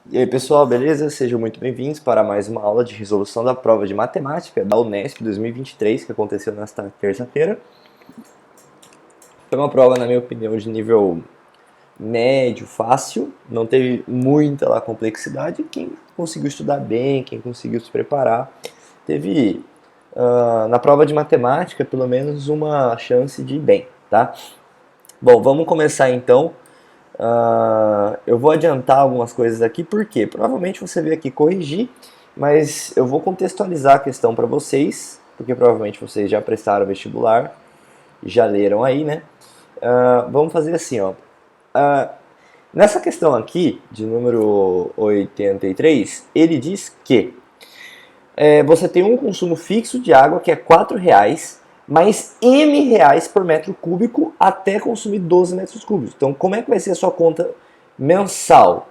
E aí pessoal, beleza? Sejam muito bem-vindos para mais uma aula de resolução da prova de matemática da Unesp 2023 que aconteceu nesta terça-feira. Foi uma prova, na minha opinião, de nível médio, fácil, não teve muita lá complexidade. Quem conseguiu estudar bem, quem conseguiu se preparar, teve na prova de matemática pelo menos uma chance de ir bem, tá? Bom, vamos começar então. Eu vou adiantar algumas coisas aqui, porque provavelmente você veio aqui corrigir, mas eu vou contextualizar a questão para vocês, porque provavelmente vocês já prestaram vestibular, já leram aí, né? Vamos fazer assim, ó. Uh, Nessa questão aqui, de número 83, ele diz que você tem um consumo fixo de água que é R$ 4, mais M reais por metro cúbico até consumir 12 metros cúbicos. Então, como é que vai ser a sua conta mensal?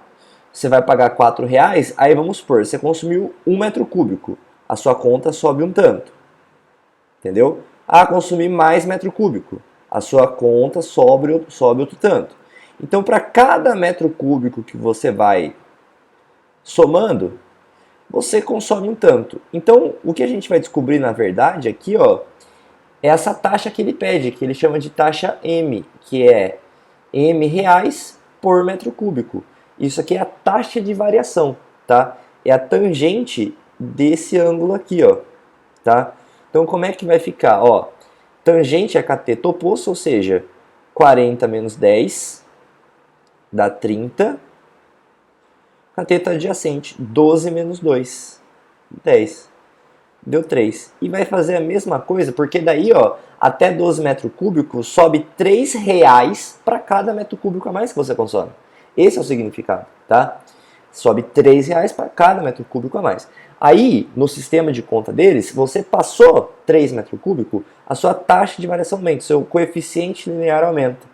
Você vai pagar R$ 4, aí vamos supor, você consumiu 1 metro cúbico, a sua conta sobe um tanto, entendeu? Ah, consumir mais metro cúbico, a sua conta sobe outro tanto. Então, para cada metro cúbico que você vai somando, você consome um tanto. Então, o que a gente vai descobrir, na verdade, aqui, ó, é essa taxa que ele pede, que ele chama de taxa M, que é M reais por metro cúbico. Isso aqui é a taxa de variação, tá? É a tangente desse ângulo aqui, ó, tá? Então, como é que vai ficar? Ó, tangente é cateto oposto, ou seja, 40 menos 10 dá 30. Cateto adjacente, 12 menos 2, 10. Deu 3. E vai fazer a mesma coisa, porque daí, ó, até 12 metros cúbicos sobe R$ 3 para cada metro cúbico a mais que você consome. Esse é o significado, tá? Sobe R$ 3 para cada metro cúbico a mais. Aí, no sistema de conta deles, você passou 3 metros cúbicos, a sua taxa de variação aumenta, seu coeficiente linear aumenta,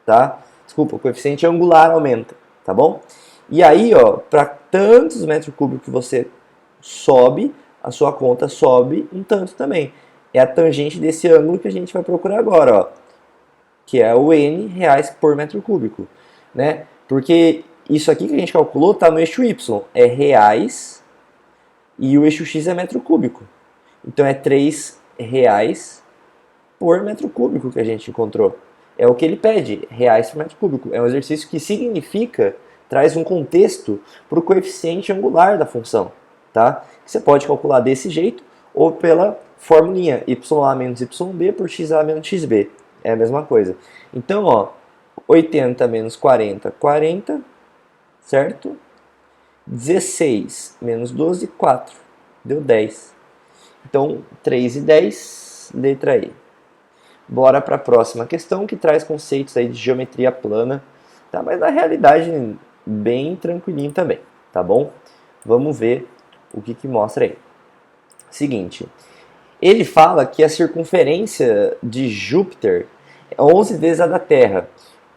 tá? Desculpa, o coeficiente angular aumenta, tá bom? E aí, ó, para tantos metros cúbicos que você sobe, a sua conta sobe um tanto também. É a tangente desse ângulo que a gente vai procurar agora, ó, que é o N reais por metro cúbico, né? Porque isso aqui que a gente calculou está no eixo Y, é reais, e o eixo X é metro cúbico. Então é R$ 3 por metro cúbico que a gente encontrou. É o que ele pede, reais por metro cúbico. É um exercício que significa, traz um contexto para o coeficiente angular da função, tá? Você pode calcular desse jeito ou pela formulinha YA menos YB por XA menos XB. É a mesma coisa. Então, ó, 80 menos 40, 40, certo? 16 menos 12, 4. Deu 10. Então, 3 e 10, letra E. Bora para a próxima questão, que traz conceitos aí de geometria plana, tá? Mas na realidade, bem tranquilinho também, tá bom? Vamos ver o que mostra aí. Seguinte, ele fala que a circunferência de Júpiter é 11 vezes a da Terra.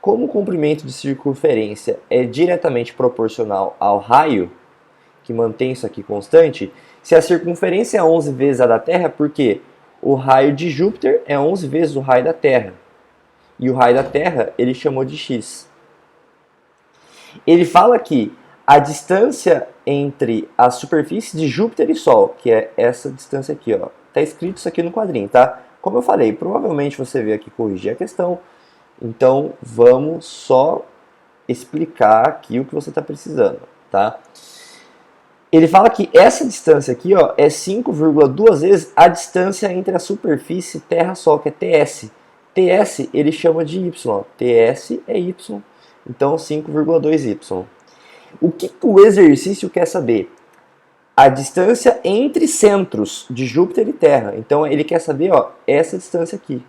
Como o comprimento de circunferência é diretamente proporcional ao raio, que mantém isso aqui constante, se a circunferência é 11 vezes a da Terra, por quê? O raio de Júpiter é 11 vezes o raio da Terra. E o raio da Terra ele chamou de x. Ele fala que a distância entre a superfície de Júpiter e Sol, que é essa distância aqui, ó, tá escrito isso aqui no quadrinho, tá? Como eu falei, provavelmente você veio aqui corrigir a questão, então vamos só explicar aqui o que você está precisando, tá? Ele fala que essa distância aqui, ó, é 5,2 vezes a distância entre a superfície Terra-Sol, que é TS. TS ele chama de Y. TS é Y, então 5,2y. O que o exercício quer saber? A distância entre centros de Júpiter e Terra. Então ele quer saber, ó, essa distância aqui.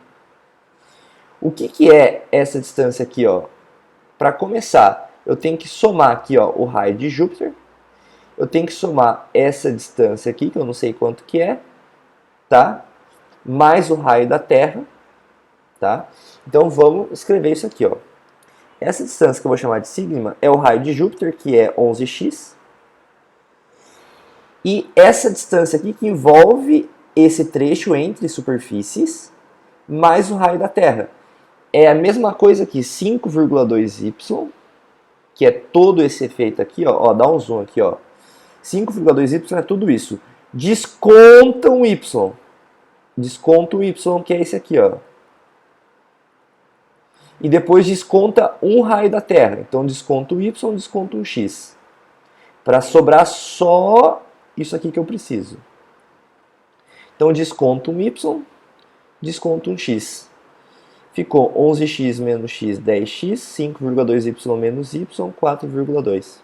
O que é essa distância aqui, ó? Para começar, eu tenho que somar aqui, ó, o raio de Júpiter. Eu tenho que somar essa distância aqui, que eu não sei quanto que é, tá? Mais o raio da Terra, tá? Então vamos escrever isso aqui, ó. Essa distância que eu vou chamar de sigma é o raio de Júpiter, que é 11x. E essa distância aqui que envolve esse trecho entre superfícies, mais o raio da Terra. É a mesma coisa que 5,2y que é todo esse efeito aqui, ó, dá um zoom aqui, ó. 5,2y é tudo isso. Desconta um y. Desconta o y, que é esse aqui, ó. E depois desconta um raio da Terra. Então desconta o y, desconta um x. Para sobrar só isso aqui que eu preciso. Então desconta um y, desconta um x. Ficou 11x menos x, 10x, 5,2y menos y, 4,2.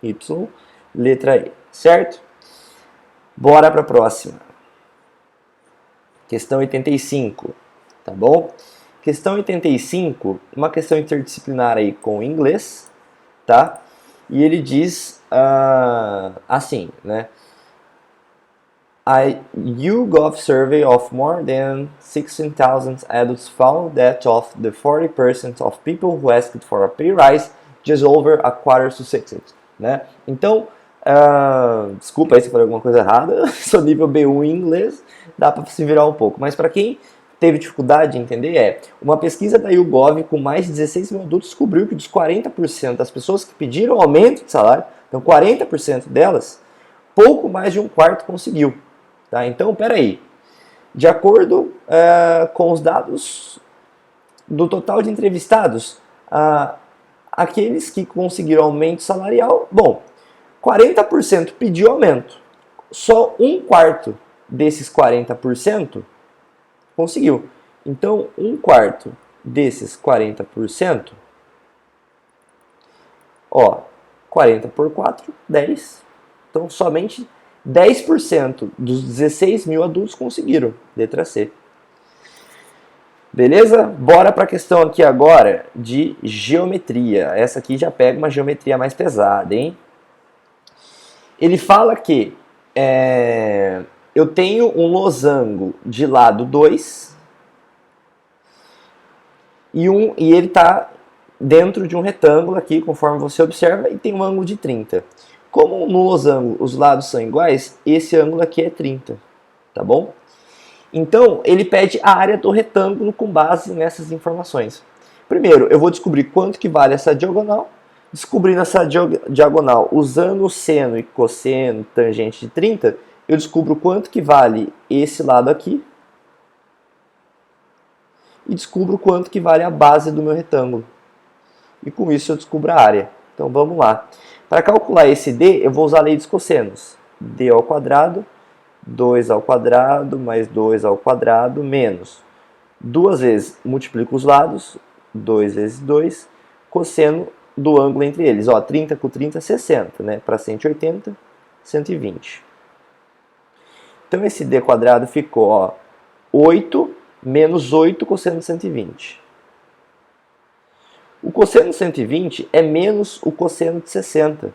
Y, letra E, certo? Bora para a próxima. Questão 85, tá bom? Questão 85, uma questão interdisciplinar aí com inglês, tá? E ele diz assim, né? A YouGov survey of more than 16,000 adults found that of the 40% of people who asked for a pay rise, just over a quarter succeeded, né? Então, desculpa aí se eu falei alguma coisa errada, sou nível B1 em inglês, dá para se virar um pouco, mas para quem teve dificuldade de entender, uma pesquisa da YouGov com mais de 16 mil adultos descobriu que dos 40% das pessoas que pediram aumento de salário, então 40% delas, pouco mais de um quarto conseguiu. Tá? Então, peraí, de acordo com os dados do total de entrevistados, aqueles que conseguiram aumento salarial, bom, 40% pediu aumento, só um quarto desses 40% conseguiu. Então, um quarto desses 40%, ó, 40 por 4, 10. Então, somente 10% dos 16 mil adultos conseguiram. Letra C. Beleza? Bora para a questão aqui agora de geometria. Essa aqui já pega uma geometria mais pesada, hein? Ele fala que eu tenho um losango de lado 2 e ele está dentro de um retângulo aqui, conforme você observa, e tem um ângulo de 30. Como no losango os lados são iguais, esse ângulo aqui é 30, tá bom? Então, ele pede a área do retângulo com base nessas informações. Primeiro, eu vou descobrir quanto que vale essa diagonal. Descobrindo essa diagonal usando o seno e cosseno tangente de 30, eu descubro quanto que vale esse lado aqui e descubro quanto que vale a base do meu retângulo. E com isso eu descubro a área. Então vamos lá. Para calcular esse D, eu vou usar a lei dos cossenos. D ao quadrado, 2 ao quadrado, mais 2 ao quadrado, menos. Duas vezes multiplico os lados, 2 vezes 2, cosseno do ângulo entre eles. Ó, 30 com 30, 60, né? Para 180, 120. Então esse D quadrado ficou, ó, 8 menos 8 cosseno de 120. O cosseno de 120 é menos o cosseno de 60.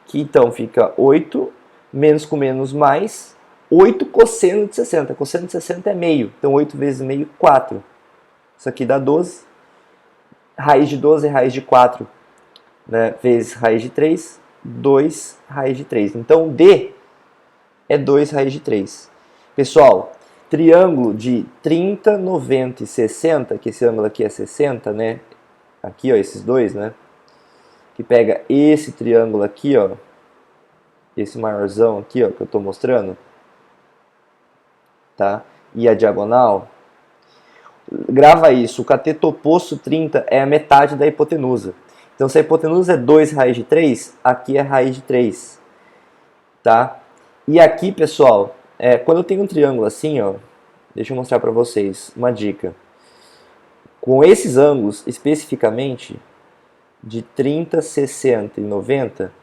Que então fica 8 menos com menos mais 8 cosseno de 60. Cosseno de 60 é meio. Então 8 vezes meio, 4. Isso aqui dá 12. Raiz de 12 é raiz de 4, né, vezes raiz de 3, 2 raiz de 3. Então, D é 2 raiz de 3. Pessoal, triângulo de 30, 90 e 60, que esse ângulo aqui é 60, né? Aqui, ó, esses dois, né? Que pega esse triângulo aqui, ó. Esse maiorzão aqui, ó, que eu tô mostrando. Tá? E a diagonal. Grava isso, o cateto oposto 30 é a metade da hipotenusa. Então, se a hipotenusa é 2 raiz de 3, aqui é raiz de 3. Tá? E aqui, pessoal, quando eu tenho um triângulo assim, ó, deixa eu mostrar para vocês uma dica. Com esses ângulos, especificamente, de 30, 60 e 90,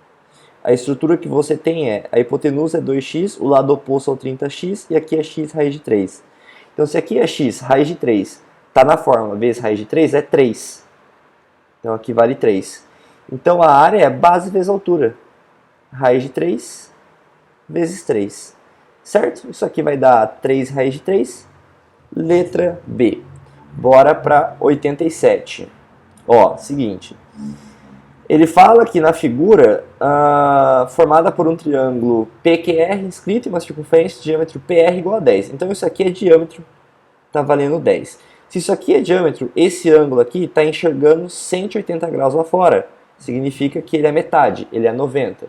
a estrutura que você tem a hipotenusa é 2x, o lado oposto ao 30x, e aqui é x raiz de 3. Então, se aqui é x raiz de 3, está na fórmula vezes raiz de 3, é 3. Então, aqui vale 3. Então, a área é base vezes altura. Raiz de 3 vezes 3. Certo? Isso aqui vai dar 3 raiz de 3. Letra B. Bora para 87. Ó, seguinte. Ele fala que na figura, formada por um triângulo PQR inscrito em uma circunferência de diâmetro PR igual a 10. Então isso aqui é diâmetro, está valendo 10. Se isso aqui é diâmetro, esse ângulo aqui está enxergando 180 graus lá fora. significa que ele é metade, ele é 90.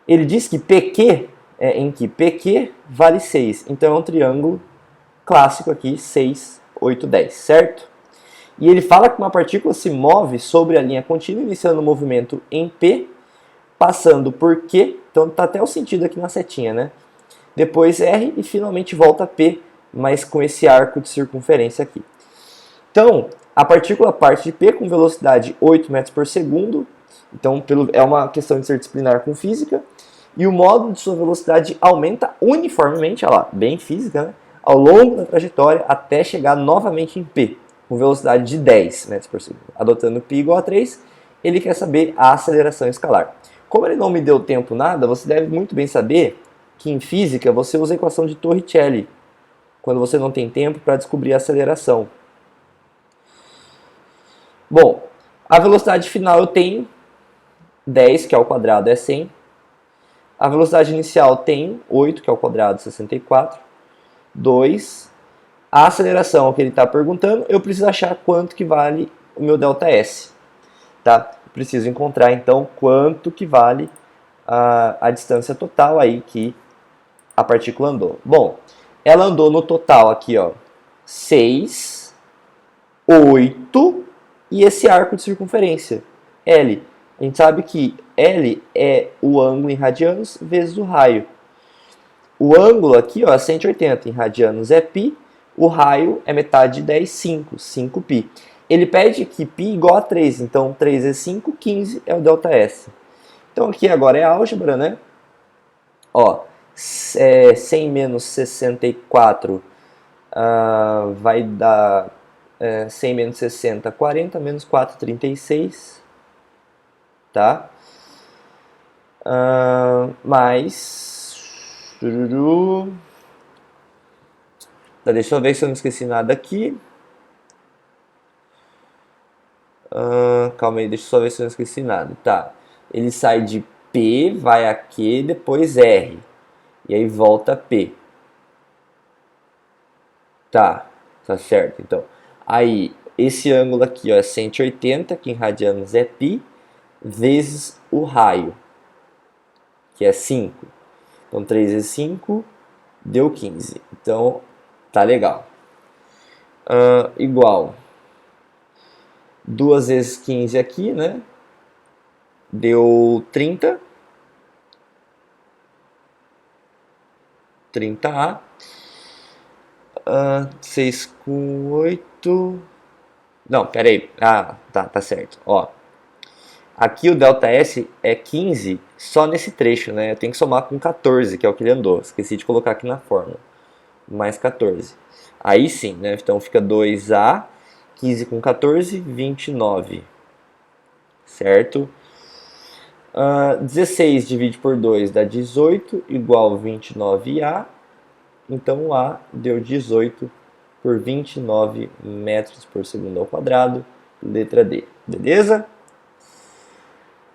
Ele diz que PQ em que PQ vale 6, então é um triângulo clássico aqui, 6, 8, 10, certo? E ele fala que uma partícula se move sobre a linha contínua, iniciando o movimento em P, passando por Q, então está até o sentido aqui na setinha, né? Depois R e finalmente volta a P, mas com esse arco de circunferência aqui. Então, a partícula parte de P com velocidade 8 metros por segundo, então é uma questão interdisciplinar com física, e o módulo de sua velocidade aumenta uniformemente, olha lá, bem física, né? Ao longo da trajetória até chegar novamente em P, com velocidade de 10 metros por segundo. Adotando π igual a 3, ele quer saber a aceleração escalar. Como ele não me deu tempo nada, você deve muito bem saber que em física você usa a equação de Torricelli, quando você não tem tempo para descobrir a aceleração. Bom, a velocidade final eu tenho 10, que ao quadrado é 100. A velocidade inicial tem 8, que ao quadrado 64. 2. A aceleração que ele está perguntando, eu preciso achar quanto que vale o meu ΔS. Tá? Preciso encontrar, então, quanto que vale a distância total aí que a partícula andou. Bom, ela andou no total aqui, ó, 6, 8 e esse arco de circunferência, L. A gente sabe que L é o ângulo em radianos vezes o raio. O ângulo aqui, ó, é 180, em radianos é π, o raio é metade de 10, 5, 5π. Ele pede que π igual a 3, então 3 é 5, 15 é o ΔS. Então aqui agora é álgebra, né? Ó, 100 menos 64 vai dar 100 menos 60, 40, menos 4, 36. Tá? Mais... Tá, deixa eu ver se eu não esqueci nada aqui. Calma aí, deixa eu só ver se eu não esqueci nada. Tá, ele sai de P, vai a Q, depois R. E aí volta a P. Tá certo, então. Aí, esse ângulo aqui, ó, é 180, que em radianos é π, vezes o raio, que é 5. Então, 3 vezes 5 deu 15. Então, tá legal. Igual. 2 vezes 15 aqui, né? Deu 30. 30A. 6 com 8. Não, pera aí. Tá certo. Ó. Aqui o ΔS é 15 só nesse trecho, né? Eu tenho que somar com 14, que é o que ele andou. Esqueci de colocar aqui na fórmula. Mais 14. Aí sim, né? Então fica 2A, 15 com 14, 29. Certo? 16 divide por 2 dá 18, igual 29A. Então o A deu 18 por 29 metros por segundo ao quadrado. Letra D. Beleza?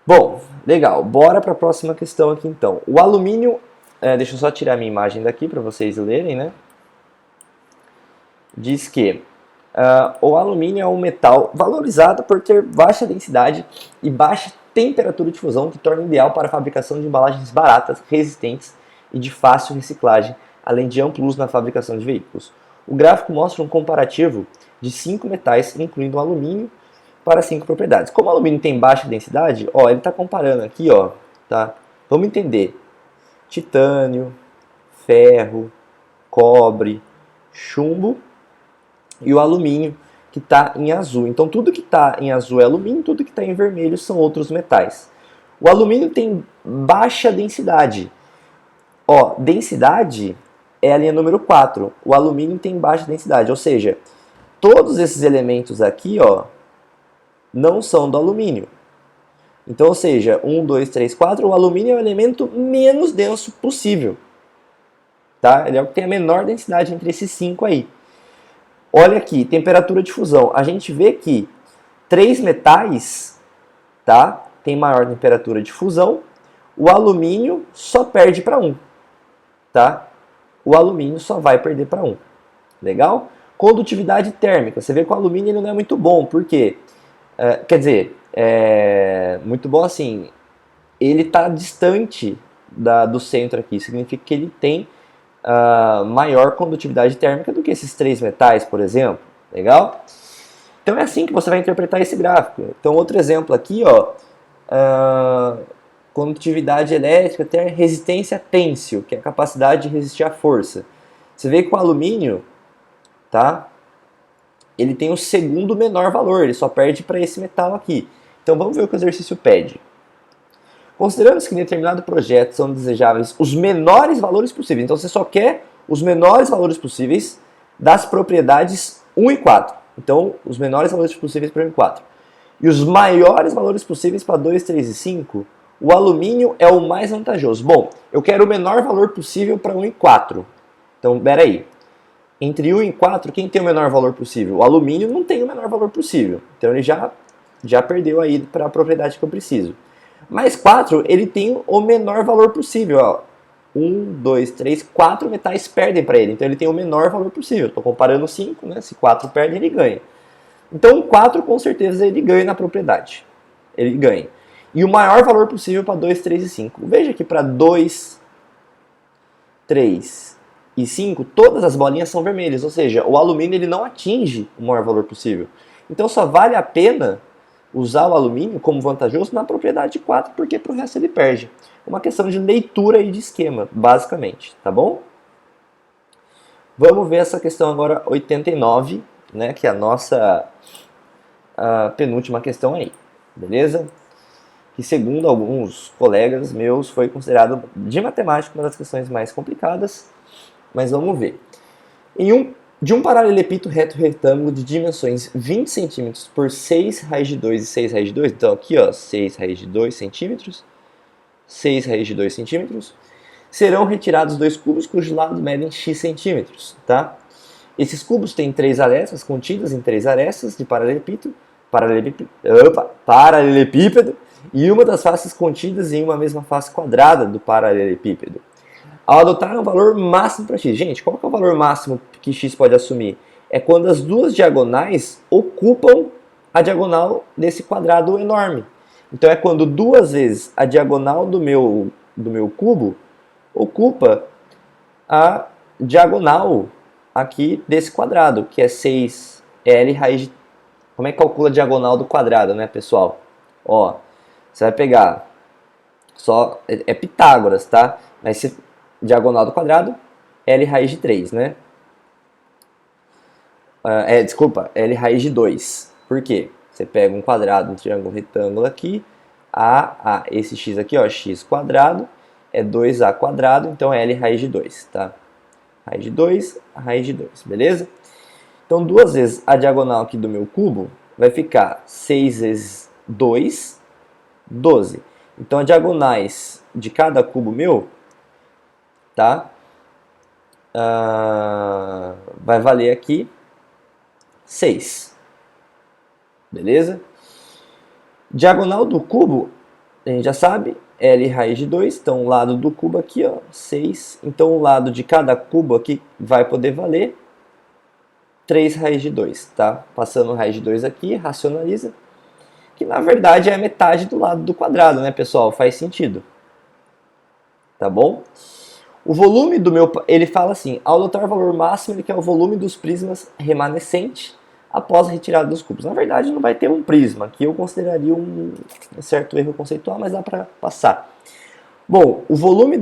Bom, legal. Bora para a próxima questão aqui então. O alumínio... deixa eu só tirar a minha imagem daqui para vocês lerem, né? Diz que o alumínio é um metal valorizado por ter baixa densidade e baixa temperatura de fusão, que torna ideal para a fabricação de embalagens baratas, resistentes e de fácil reciclagem, além de amplo uso na fabricação de veículos. O gráfico mostra um comparativo de 5 metais, incluindo o alumínio, para 5 propriedades. Como o alumínio tem baixa densidade, ó, ele está comparando aqui, ó, tá? Vamos entender. Titânio, ferro, cobre, chumbo e o alumínio, que está em azul. Então tudo que está em azul é alumínio, tudo que está em vermelho são outros metais. O alumínio tem baixa densidade. Ó, densidade é a linha número 4. O alumínio tem baixa densidade, ou seja, todos esses elementos aqui, ó, não são do alumínio. Então, ou seja, 1, 2, 3, 4, o alumínio é o elemento menos denso possível. Tá? Ele é o que tem a menor densidade entre esses 5 aí. Olha aqui, temperatura de fusão. A gente vê que 3 metais, tá, tem maior temperatura de fusão. O alumínio só perde para 1. Tá? O alumínio só vai perder para 1. Legal? Condutividade térmica. Você vê que o alumínio ele não é muito bom. Por quê? Quer dizer, Muito bom assim, ele está distante do centro aqui, significa que ele tem maior condutividade térmica do que esses três metais, por exemplo. Legal? Então é assim que você vai interpretar esse gráfico. Então outro exemplo aqui, ó, condutividade elétrica tem resistência têncil, que é a capacidade de resistir à força. Você vê que o alumínio, tá? Ele tem o segundo menor valor, ele só perde para esse metal aqui. Então vamos ver o que o exercício pede. Consideramos que em determinado projeto são desejáveis os menores valores possíveis. Então você só quer os menores valores possíveis das propriedades 1 e 4. Então os menores valores possíveis para 1 e 4. E os maiores valores possíveis para 2, 3 e 5, o alumínio é o mais vantajoso. Bom, eu quero o menor valor possível para 1 e 4. Então, peraí. Entre 1 e 4, quem tem o menor valor possível? O alumínio não tem o menor valor possível. Então ele já perdeu aí para a propriedade que eu preciso. Mas 4, ele tem o menor valor possível. Ó. 1, 2, 3, 4 metais perdem para ele. Então ele tem o menor valor possível. Estou comparando 5, né? Se 4 perde, ele ganha. Então 4 com certeza ele ganha na propriedade. Ele ganha. E o maior valor possível para 2, 3 e 5. Veja que para 2, 3 e 5, todas as bolinhas são vermelhas. Ou seja, o alumínio ele não atinge o maior valor possível. Então só vale a pena usar o alumínio como vantajoso na propriedade 4, porque para o resto ele perde. Uma questão de leitura e de esquema, basicamente, tá bom? Vamos ver essa questão agora 89, né, que é a nossa penúltima questão aí, beleza? Que segundo alguns colegas meus foi considerado de matemática uma das questões mais complicadas, mas vamos ver. De um paralelepípedo reto retângulo de dimensões 20 cm por 6 raiz de 2 e 6 raiz de 2, então aqui ó, 6 raiz de 2 centímetros, 6 raiz de 2 centímetros, serão retirados dois cubos cujos lados medem x centímetros, tá? Esses cubos têm 3 arestas contidas em 3 arestas de paralelepípedo e uma das faces contidas em uma mesma face quadrada do paralelepípedo. Ao adotar um valor máximo para x. Gente, qual que é o valor máximo que x pode assumir? É quando as duas diagonais ocupam a diagonal desse quadrado enorme. Então é quando duas vezes a diagonal do meu cubo ocupa a diagonal aqui desse quadrado, que é 6L raiz de... Como é que calcula a diagonal do quadrado, né, pessoal? Ó, você vai pegar... É Pitágoras, tá? Mas se... diagonal do quadrado, L raiz de 3, né? Desculpa, L raiz de 2. Por quê? Você pega um quadrado, um triângulo retângulo aqui, esse x aqui, ó, x quadrado, é 2a quadrado, então é L raiz de 2, tá? Raiz de 2, raiz de 2, beleza? Então, duas vezes a diagonal aqui do meu cubo vai ficar 6 vezes 2, 12. Então, as diagonais de cada cubo meu, tá? Vai valer aqui 6. Beleza? Diagonal do cubo, a gente já sabe, L raiz de 2. Então, o lado do cubo aqui, ó, 6. Então, o lado de cada cubo aqui vai poder valer 3 raiz de 2, tá? Passando raiz de 2 aqui, racionaliza. Que, na verdade, é a metade do lado do quadrado, né, pessoal? Faz sentido. Tá bom? O volume do meu... Ele fala assim, ao adotar o valor máximo, ele quer o volume dos prismas remanescente após a retirada dos cubos. Na verdade, não vai ter um prisma, que eu consideraria um certo erro conceitual, mas dá para passar. Bom, o volume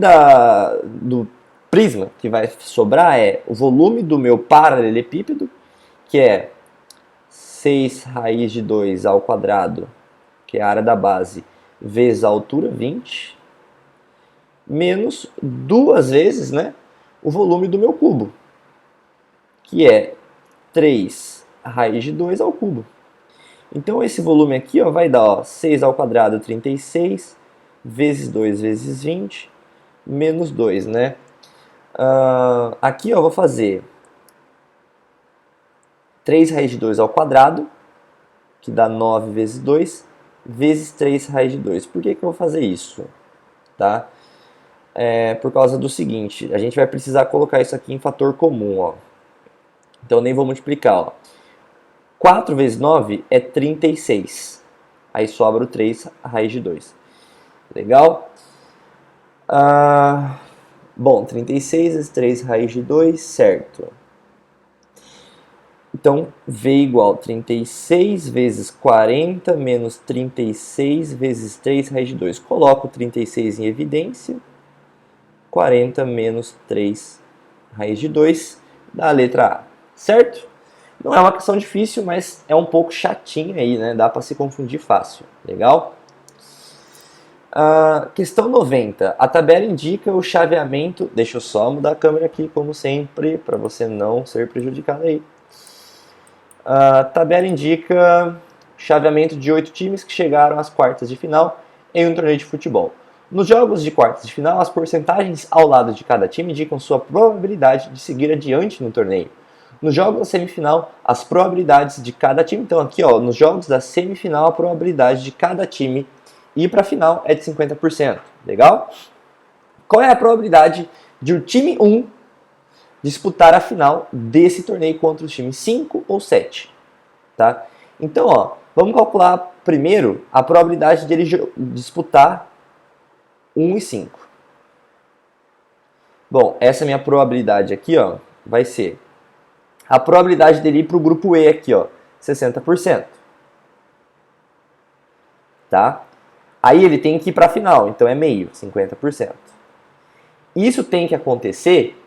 do prisma que vai sobrar é o volume do meu paralelepípedo, que é 6 raiz de 2 ao quadrado, que é a área da base, vezes a altura, 20, menos duas vezes, né, o volume do meu cubo, que é 3 raiz de 2 ao cubo. Então esse volume aqui, ó, vai dar, ó, 6 ao quadrado, 36, vezes 2 vezes 20, menos 2, né? Aqui, ó, vou fazer 3 raiz de 2 ao quadrado, que dá 9 vezes 2, vezes 3 raiz de 2. Por que eu vou fazer isso? Tá? Por causa do seguinte, a gente vai precisar colocar isso aqui em fator comum, ó. Então nem vou multiplicar, ó. 4 vezes 9 é 36. Aí sobra o 3 raiz de 2. Legal? Bom, 36 vezes 3 raiz de 2, certo. Então, V igual 36 vezes 40 menos 36 vezes 3 raiz de 2. Coloco 36 em evidência. 40 menos 3 raiz de 2 dá a letra A. Certo? Não é uma questão difícil, mas é um pouco chatinha aí, né? Dá para se confundir fácil. Legal? Questão 90. A tabela indica o chaveamento... Deixa eu só mudar a câmera aqui, como sempre, para você não ser prejudicado aí. A tabela indica chaveamento de 8 times que chegaram às quartas de final em um torneio de futebol. Nos jogos de quartas de final, as porcentagens ao lado de cada time indicam sua probabilidade de seguir adiante no torneio. Nos jogos da semifinal, as probabilidades de cada time... Então aqui, ó, nos jogos da semifinal, a probabilidade de cada time ir para a final é de 50%. Legal? Qual é a probabilidade de o time 1 disputar a final desse torneio contra o time 5 ou 7? Tá? Então, ó, vamos calcular primeiro a probabilidade de ele disputar 1 e 5. Bom, essa minha probabilidade aqui, ó, vai ser a probabilidade dele ir para o grupo E aqui, ó, 60%. Tá? Aí ele tem que ir para a final, então é meio, 50%. Isso tem que acontecer,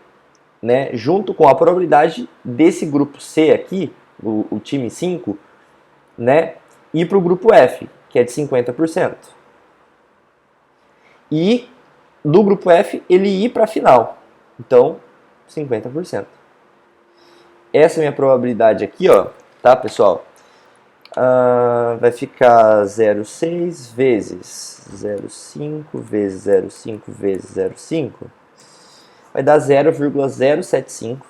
né, junto com a probabilidade desse grupo C aqui, o time 5, né, ir para o grupo F, que é de 50%. E do grupo F ele ir para a final, então 50%. Essa é a minha probabilidade aqui, ó, tá, pessoal? Vai ficar 0,6 vezes 0,5 vezes 0,5 vezes 0,5. Vai dar 0,075.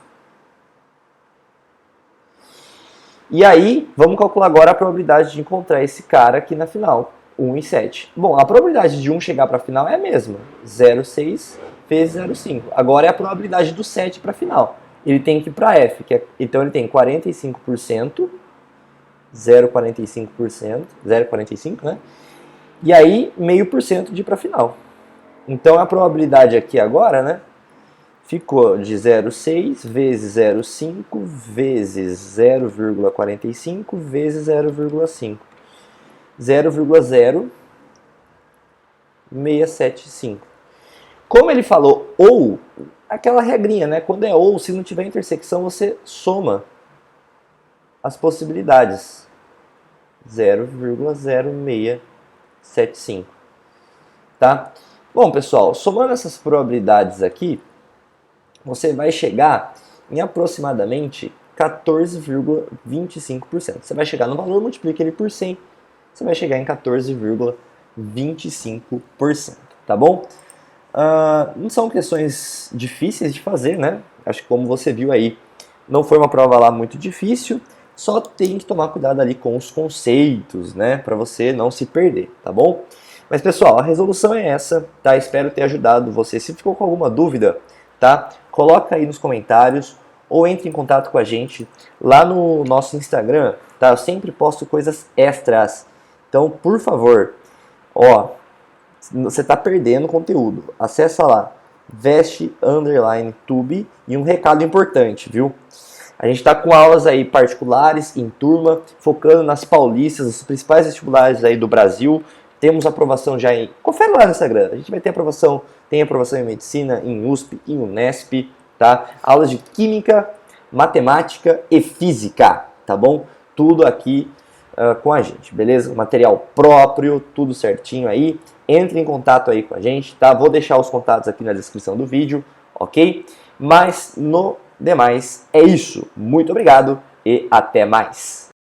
E aí, vamos calcular agora a probabilidade de encontrar esse cara aqui na final. 1 e 7. Bom, a probabilidade de 1 chegar para a final é a mesma. 0,6 vezes 0,5. Agora é a probabilidade do 7 para a final. Ele tem que ir para F. Então ele tem 45%. 0,45%, 0,45, né? E aí, 0,5% de ir para a final. Então, a probabilidade aqui agora, né? Ficou de 0,6 vezes 0,5 vezes 0,45 vezes 0,5. 0,0675. Como ele falou ou, aquela regrinha, né? Quando é ou, se não tiver intersecção, você soma as possibilidades. 0,0675. Tá? Bom, pessoal, somando essas probabilidades aqui, você vai chegar em aproximadamente 14,25%. Você vai chegar no valor, multiplica ele por 100, você vai chegar em 14,25%. Tá bom? Não são questões difíceis de fazer, né? Acho que como você viu aí, não foi uma prova lá muito difícil. Só tem que tomar cuidado ali com os conceitos, né? Para você não se perder, tá bom? Mas, pessoal, a resolução é essa, tá? Espero ter ajudado você. Se ficou com alguma dúvida, tá? Coloca aí nos comentários ou entre em contato com a gente lá no nosso Instagram, tá? Eu sempre posto coisas extras. Então, por favor, ó, você tá perdendo conteúdo. Acessa lá, veste_tube e um recado importante, viu? A gente está com aulas aí particulares, em turma, focando nas paulistas, os principais vestibulares aí do Brasil. Temos aprovação já em... Confere lá no Instagram. A gente vai ter aprovação, tem aprovação em medicina, em USP, em Unesp, tá? Aulas de química, matemática e física, tá bom? Tudo aqui com a gente, beleza? Material próprio, tudo certinho aí. Entre em contato aí com a gente, tá? Vou deixar os contatos aqui na descrição do vídeo, ok? Mas no demais, é isso. Muito obrigado e até mais.